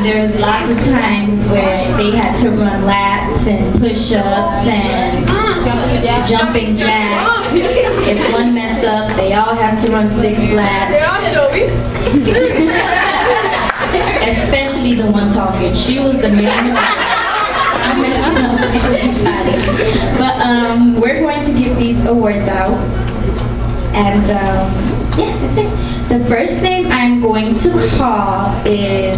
There's lots of times where they had to run laps and push-ups and jumping jacks. If one messed up, they all had to run 6 laps. They're all showy. Especially the one talking. She was the main one. I messed up everybody. But we're going to give these awards out. And yeah, that's it. The first name I'm going to call is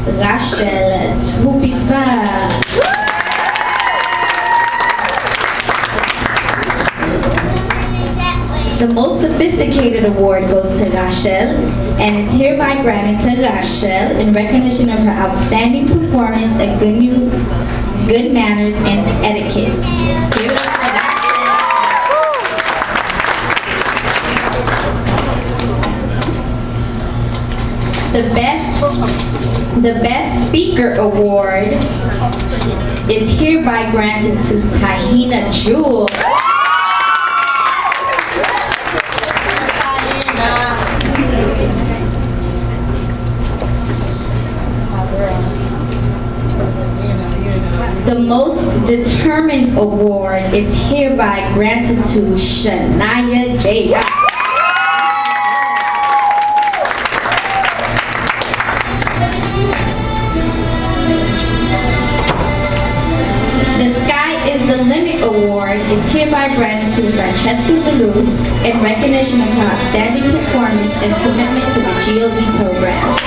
Rachel Troupissa. The most sophisticated award goes to Rachel and is hereby granted to Rachel in recognition of her outstanding performance and good manners and etiquette. Give it up for Rachel. The best speaker award is hereby granted to Tahina Jewel. The most determined award is hereby granted to Shania J. The Sky is the Limit Award is hereby granted to Francesca Deleuze in recognition of her outstanding performance and commitment to the GOD program.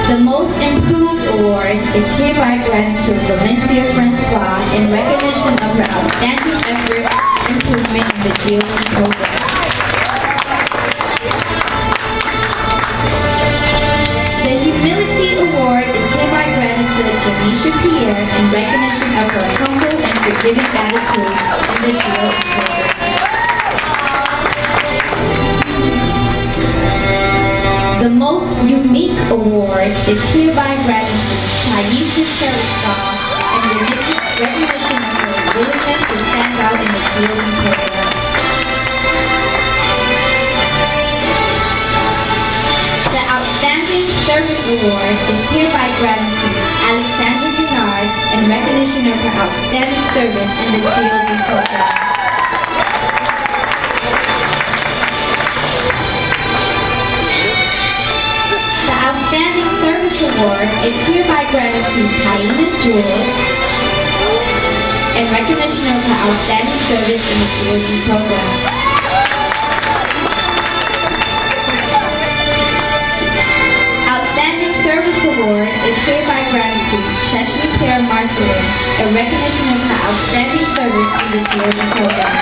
The Most Improved Award is hereby granted to Valencia Francois in recognition of her outstanding effort and improvement in the GOD program. The Humility Award is hereby granted to Jamisha Pierre in recognition of her humble and forgiving attitude in the GOD program. The Most Unique Award is hereby granted to Taisha Cheristal in recognition of her willingness to stand out in the GOD program. The Outstanding Service Award is hereby granted to Alexandra Bernard in recognition of her outstanding service in the GOD program. Outstanding Service Award is hereby granted to Taina Jules in recognition of her outstanding service in the GOD program. Outstanding Service Award is hereby granted to Cheshire Pierre Marcelin in recognition of her outstanding service in the GOD program.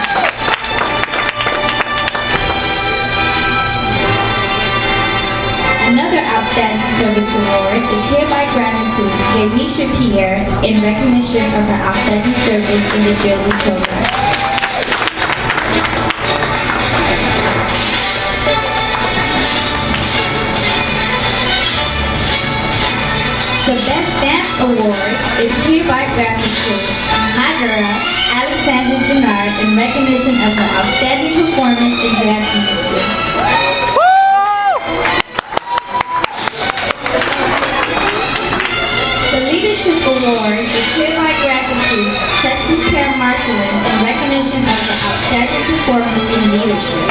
Another Outstanding Service Award is hereby granted to Jamisha Pierre in recognition of her outstanding service in the GOD program. The Best Dance Award is hereby granted to Magara Alexander Denard in recognition of her outstanding performance in dance music. The Leadership Award is hereby granted to Cheshire Pierre Marcelin in recognition of her outstanding performance in leadership.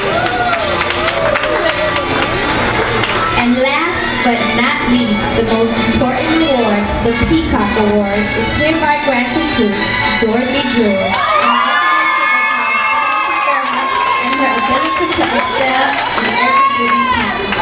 And last but not least, the most important award, the Peacock Award, is hereby granted to Dorothy Jewell in her ability to excel in every given task.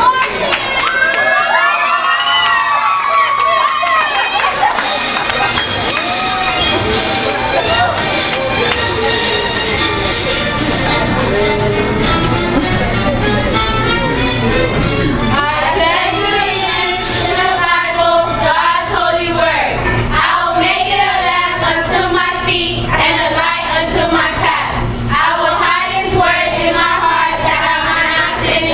Unto my path. I will hide His word in my heart that I might not sin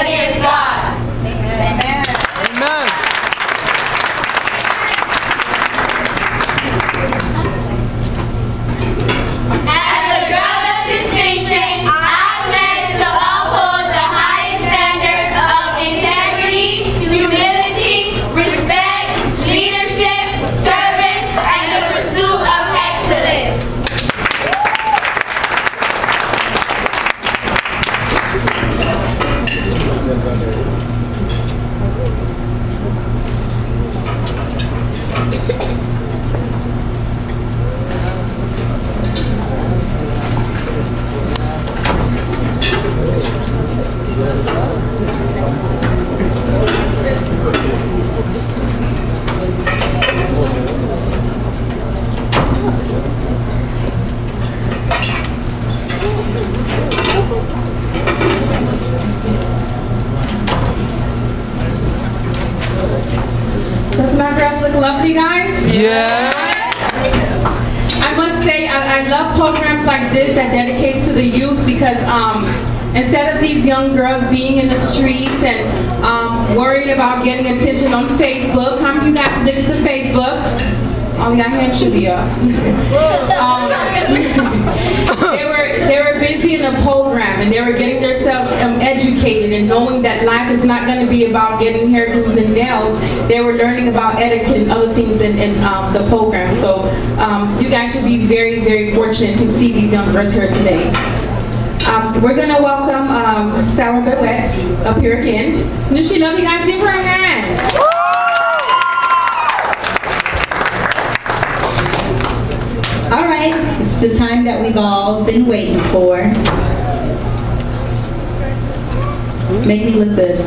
lovely, guys? Yeah. I must say, I love programs like this that dedicates to the youth because instead of these young girls being in the streets and worrying about getting attention on Facebook, how many of you guys addicted to Facebook? Oh, your hand should be up. They were busy in the program and they were getting themselves educated and knowing that life is not going to be about getting hairdos and nails. They were learning about etiquette and other things in the program. So you guys should be very, very fortunate to see these young girls here today. We're going to welcome Sarah Bouet up here again. If she love you guys, give her a hand. All right, it's the time that we've all been waiting for. Make me look good.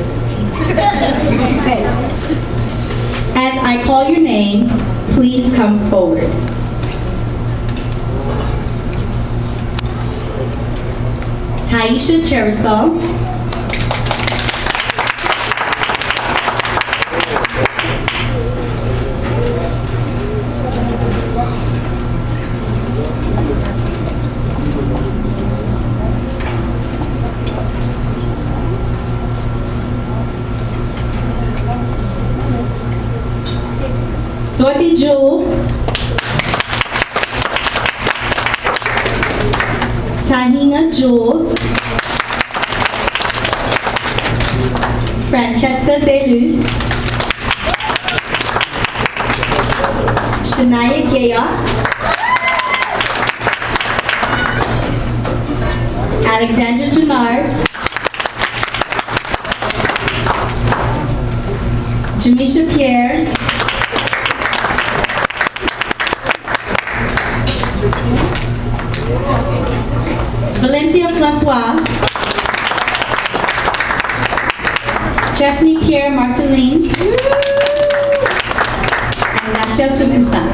As I call your name, please come forward. Taisha Cherisol. Dorothy Jules. Tahina Jules. Francesca Deluz. Shania Gayot. Alexandra Junard. Jamisha Pierre. Valencia Francois. Chesney Pierre Marceline. And Rachel Tubinson.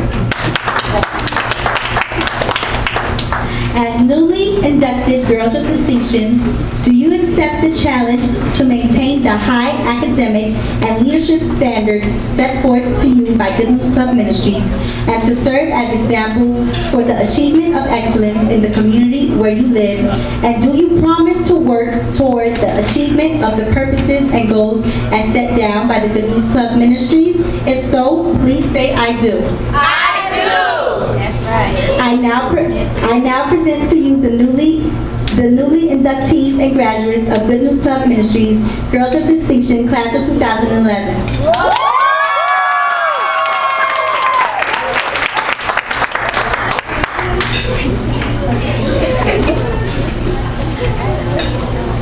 As newly inducted Girls of Distinction, do you accept the challenge to maintain the high academic and leadership standards set forth to you by Good News Club Ministries and to serve as examples for the achievement of excellence in the community where you live? And do you promise to work toward the achievement of the purposes and goals as set down by the Good News Club Ministries? If so, please say I do. I now present to you the newly inductees and graduates of Good News Club Ministries, Girls of Distinction, Class of 2011.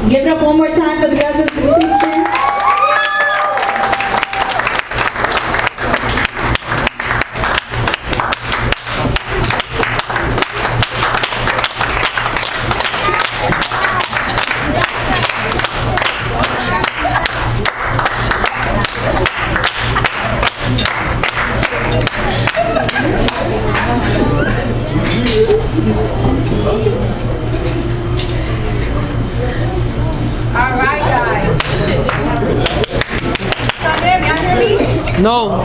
Give it up one more time for the Girls of Distinction. No.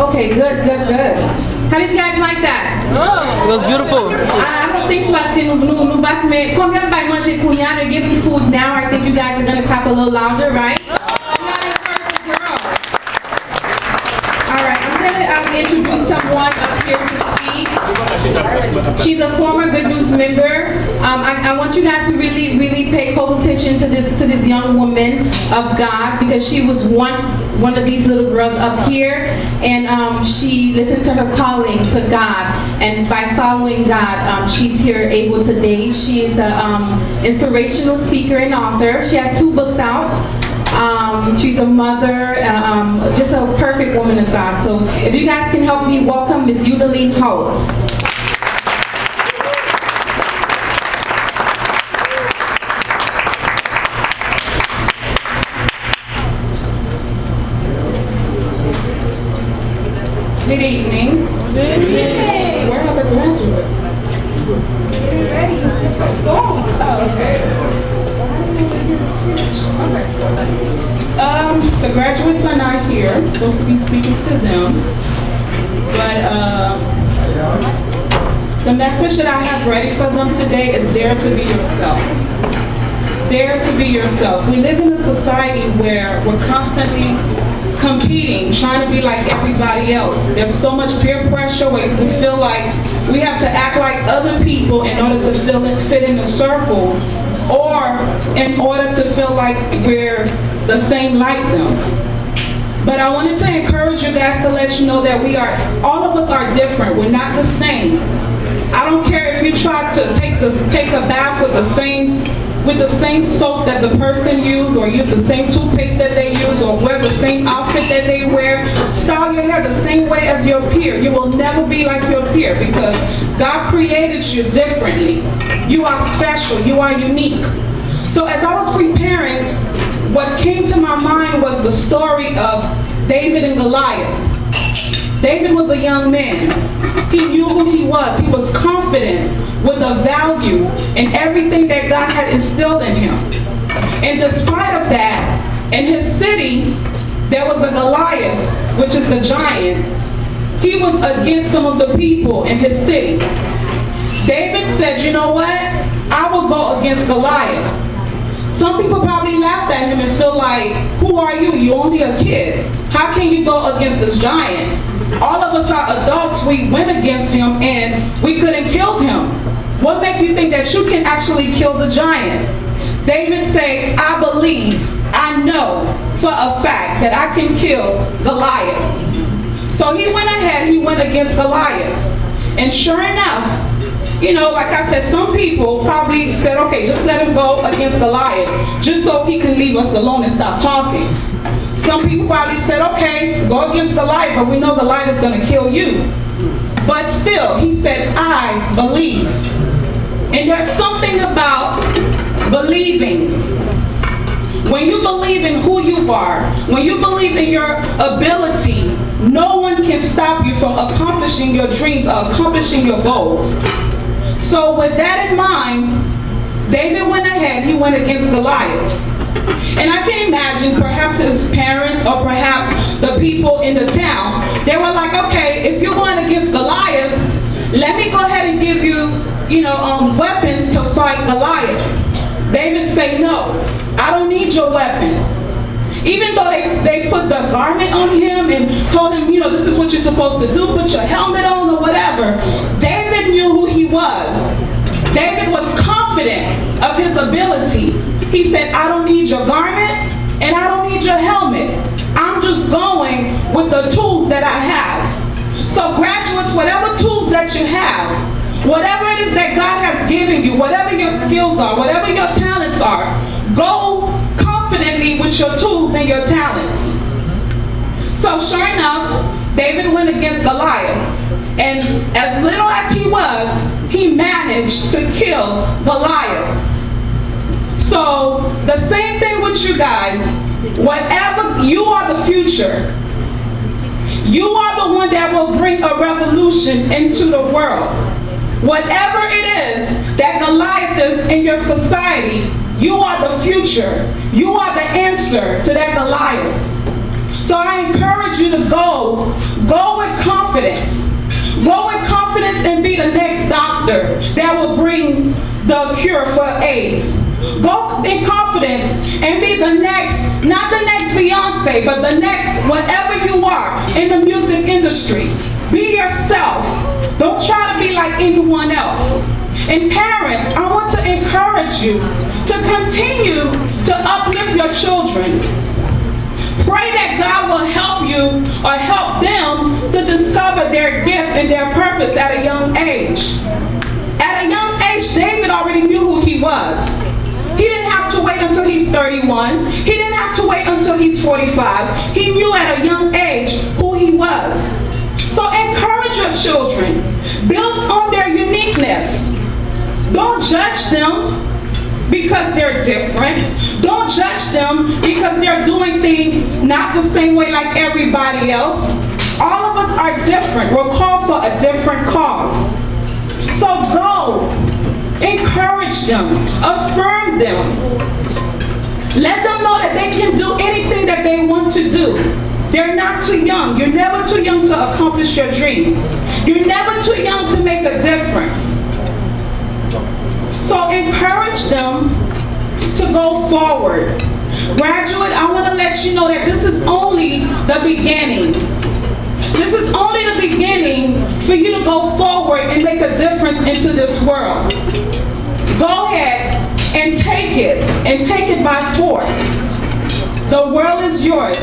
Okay, good. How did you guys like that? It was beautiful. I don't think so. I see no Batman. Come here, by manger kunya. They're giving food now. I think you guys are gonna clap a little louder, right? All right, I'm gonna introduce someone up here to speak. She's a former Good News member. I want you guys to really pay close attention to this young woman of God, because she was once one of these little girls up here, and she listened to her calling to God, and by following God, she's here able today. She is an inspirational speaker and author. She has 2 books out. She's a mother, just a perfect woman of God. So if you guys can help me welcome Miss Yudaline Holt. Good evening. Good evening. Where are the graduates? Getting ready to perform. Oh, okay. the graduates are not here. I'm supposed to be speaking to them. But the message that I have ready for them today is dare to be yourself. Dare to be yourself. We live in a society where we're constantly competing, trying to be like everybody else. There's so much peer pressure where we feel like we have to act like other people in order to fit in the circle, or in order to feel like we're the same like them. But I wanted to encourage you guys to let you know that all of us are different. We're not the same. I don't care if you try to take a bath with the same soap that the person used, or use the same toothpaste that they use, or wear the same outfit that they wear. Style your hair the same way as your peer. You will never be like your peer because God created you differently. You are special. You are unique. So as I was preparing, what came to my mind was the story of David and Goliath. David was a young man. He knew who he was. He was confident with the value and everything that God had instilled in him. And despite of that, in his city, there was a Goliath, which is the giant. He was against some of the people in his city. David said, you know what? I will go against Goliath. Some people probably laughed at him and feel like, who are you? You're only a kid. How can you go against this giant? All of us are adults. We went against him and we couldn't kill him. What makes you think that you can actually kill the giant? David said, I believe, I know for a fact that I can kill Goliath. So he went ahead, he went against Goliath. And sure enough, you know, like I said, some people probably said, okay, just let him go against Goliath, just so he can leave us alone and stop talking. Some people probably said, okay, go against Goliath, but we know Goliath is going to kill you. But still, he said, I believe. And there's something about believing. When you believe in who you are, when you believe in your ability, no one can stop you from accomplishing your dreams or accomplishing your goals. So with that in mind, David went ahead, he went against Goliath. And I can imagine perhaps his parents or perhaps the people in the town, they were like, okay, if you're going against Goliath, let me go ahead and give you, weapons to fight Goliath. David said, no, I don't need your weapon. Even though they put the garment on him and told him, this is what you're supposed to do, put your helmet on or whatever, David knew who he was. David was confident of his ability. He said, I don't need your garment and I don't need your helmet. I'm just going with the tools that I have. So graduates, whatever tools that you have, whatever it is that God has given you, whatever your skills are, whatever your talents are, go confidently with your tools and your talents. So sure enough, David went against Goliath. And as little as he was, he managed to kill Goliath. So the same thing with you guys. Whatever, you are the future. You are the one that will bring a revolution into the world. Whatever it is that Goliath is in your society, you are the future. You are the answer to that Goliath. So I encourage you to go with confidence. Go with confidence and be the next doctor that will bring the cure for AIDS. Go in confidence and be the next, not the next Beyonce, but the next, whatever you are in the music industry. Be yourself. Don't try to be like anyone else. And parents, I want to encourage you to continue to uplift your children. Pray that God will help you or help them to discover their gift and their purpose at a young age. At a young age, David already knew who he was. He didn't have to wait until he's 31. He didn't have to wait until he's 45. He knew at a young age who he was. So encourage your children. Build on their uniqueness. Don't judge them because they're different. Don't judge them because they're doing things not the same way like everybody else. All of us are different. We're called for a different cause. So go. Encourage them. Affirm them. Let them know that they can do anything that they want to do. They're not too young. You're never too young to accomplish your dream. You're never too young to make a difference. So encourage them to go forward. Graduate, I want to let you know that this is only the beginning. This is only the beginning for you to go forward and make a difference into this world. Go ahead and take it by force. The world is yours.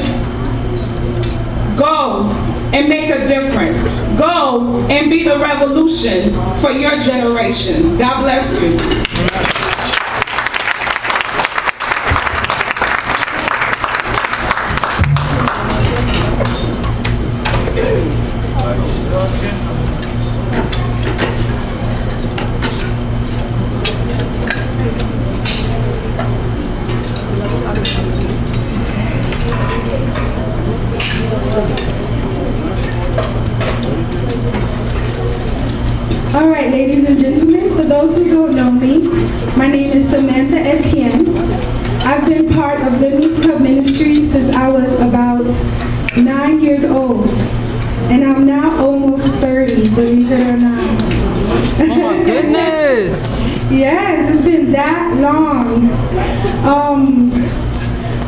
Go and make a difference. Go and be the revolution for your generation. God bless you. All right, ladies and gentlemen, for those who don't know me, my name is Samantha Etienne. I've been part of Good News Club Ministry since I was about 9 years old, and I'm now almost 30, believe it or not. Oh my goodness! Yes, it's been that long.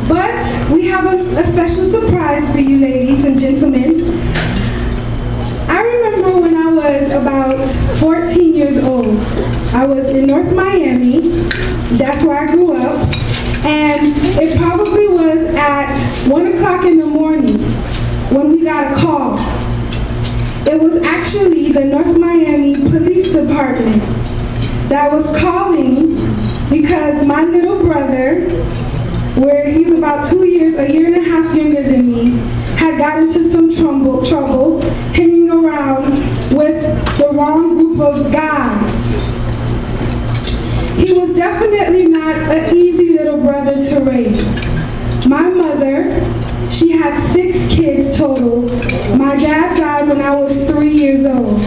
But we have a special surprise for you, ladies and gentlemen. I remember when I was about 14 years old. I was in North Miami. That's where I grew up. And it probably was at 1 o'clock in the morning when we got a call. It was actually the North Miami Police Department that was calling because my little brother, where he's about a year and a half younger than me, had got into some trouble hanging around with the wrong group of guys. He was definitely not an easy little brother to raise. My mother, she had 6 kids total. My dad died when I was 3 years old.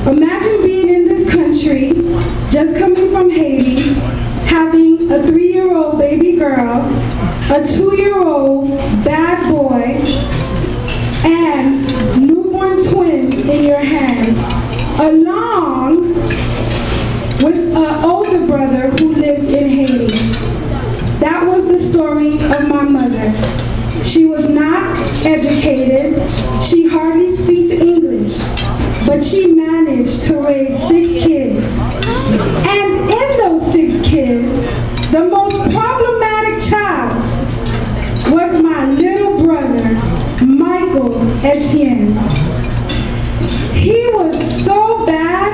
Imagine being in this country, just coming from Haiti, having a 3-year-old baby girl, a 2-year-old bad boy, and newborn twins in your hands, along with an older brother who lives in Haiti. That was the story of my mother. She was not educated. She hardly speaks English, but she managed to raise 6 kids. And in those 6 kids, the most problematic child was my little brother, Michael Etienne. He was so bad,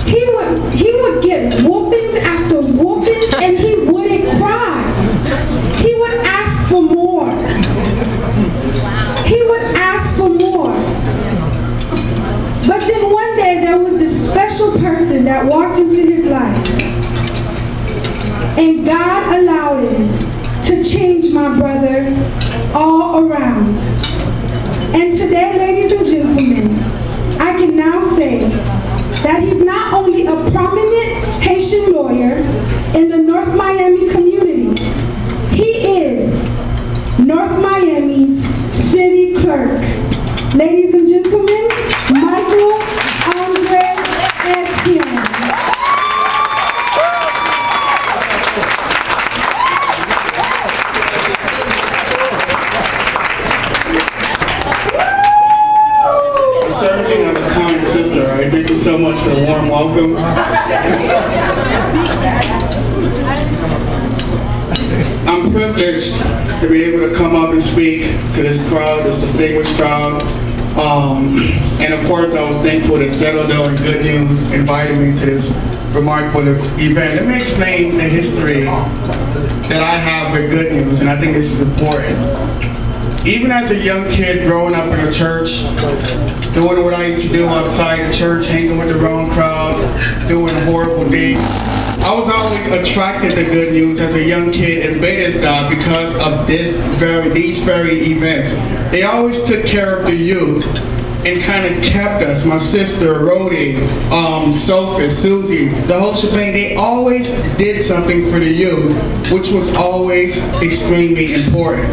he would get whoopings after whoopings and he wouldn't cry. He would ask for more. He would ask for more. But then one day there was this special person that walked into his life. And God allowed him to change my brother all around. And today, ladies and gentlemen, I can now say that he's not only a prominent Haitian lawyer in the North Miami community, he is North Miami's city clerk. Ladies and gentlemen, Michael Andre Etienne. Certainly I'm a kind sister. All right? Thank you so much for the warm welcome. I'm privileged to be able to come up and speak to this crowd, this distinguished crowd. And of course, I was thankful that Citadel and Good News invited me to this remarkable event. Let me explain the history that I have with Good News, and I think this is important. Even as a young kid growing up in a church, doing what I used to do outside the church, hanging with the wrong crowd, doing horrible deeds, I was always attracted to Good News as a young kid in Bethesda because of these very events. They always took care of the youth and kind of kept us. My sister, Rhodey, Sophie, Susie, the whole shebang, they always did something for the youth, which was always extremely important.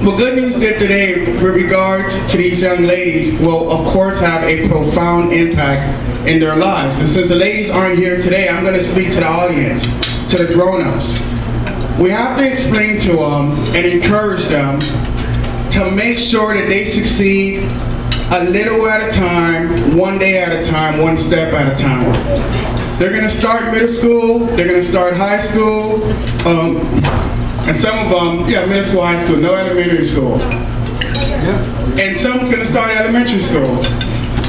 What Good News did today with regards to these young ladies will of course have a profound impact in their lives. And since the ladies aren't here today, I'm going to speak to the audience, to the grown-ups. We have to explain to them and encourage them to make sure that they succeed a little at a time, one day at a time, one step at a time. They're going to start middle school, they're going to start high school, and some of them, middle school, high school, no elementary school. And someone's going to start elementary school.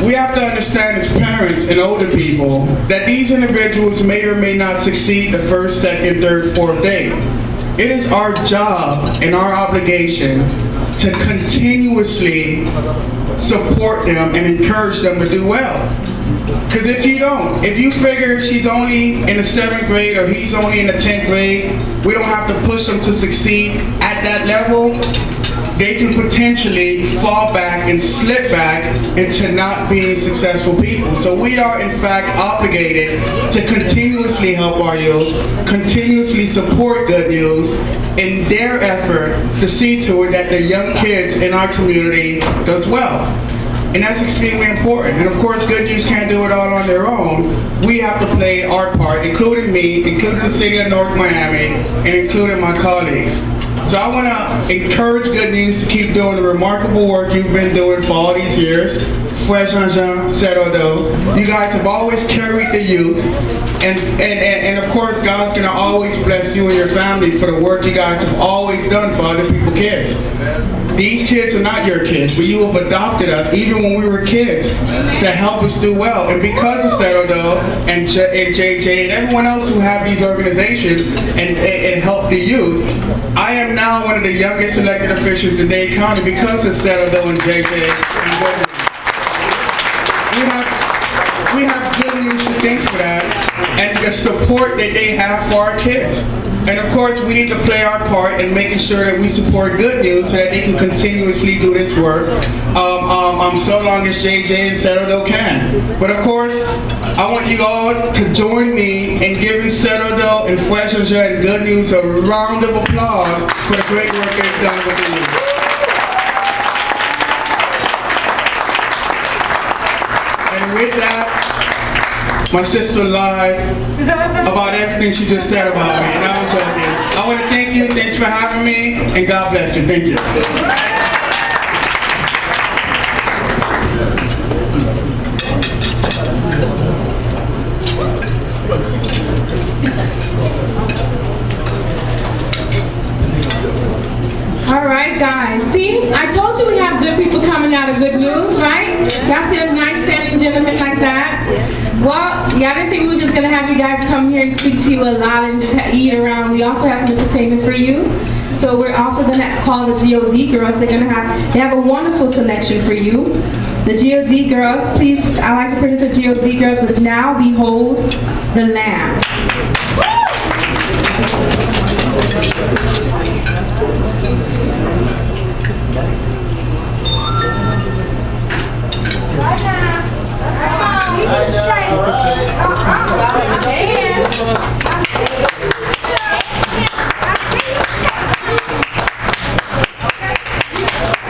We have to understand as parents and older people that these individuals may or may not succeed the first, second, third, fourth day. It is our job and our obligation to continuously support them and encourage them to do well. Because if you don't, if you figure she's only in the 7th grade or he's only in the 10th grade, we don't have to push them to succeed at that level, they can potentially fall back and slip back into not being successful people. So we are in fact obligated to continuously help our youth, continuously support Good News in their effort to see to it that the young kids in our community does well. And that's extremely important. And of course, Good News can't do it all on their own. We have to play our part, including me, including the city of North Miami, and including my colleagues. So I want to encourage Good News to keep doing the remarkable work you've been doing for all these years. Frère Jean-Jean, Serodo, you guys have always carried the youth, and of course God's going to always bless you and your family for the work you guys have always done for other people's kids. These kids are not your kids, but you have adopted us even when we were kids to help us do well. And because of Serodo and JJ and everyone else who have these organizations and help the youth, I am now one of the youngest elected officials in Dade County because of Serodo and JJ. We have Good News to thank for that and the support that they have for our kids. And of course, we need to play our part in making sure that we support Good News so that they can continuously do this work so long as JJ and Serodo can. But of course, I want you all to join me in giving Serodo and Frère Jean-Jean and Good News a round of applause for the great work they've done with the youth. And with that, my sister lied about everything she just said about me, and I'm joking. I want to thank you, thanks for having me, and God bless you. Thank you. All right, guys. See, I told you we have good people coming out of Good News, right? Y'all see a nice standing gentleman like that? Well, y'all didn't think we were just gonna have you guys come here and speak to you a lot and just eat around. We also have some entertainment for you. So we're also gonna call the GOD girls. They have a wonderful selection for you. The GOD girls, please, I'd like to present the GOD girls with Now Behold the Lamb.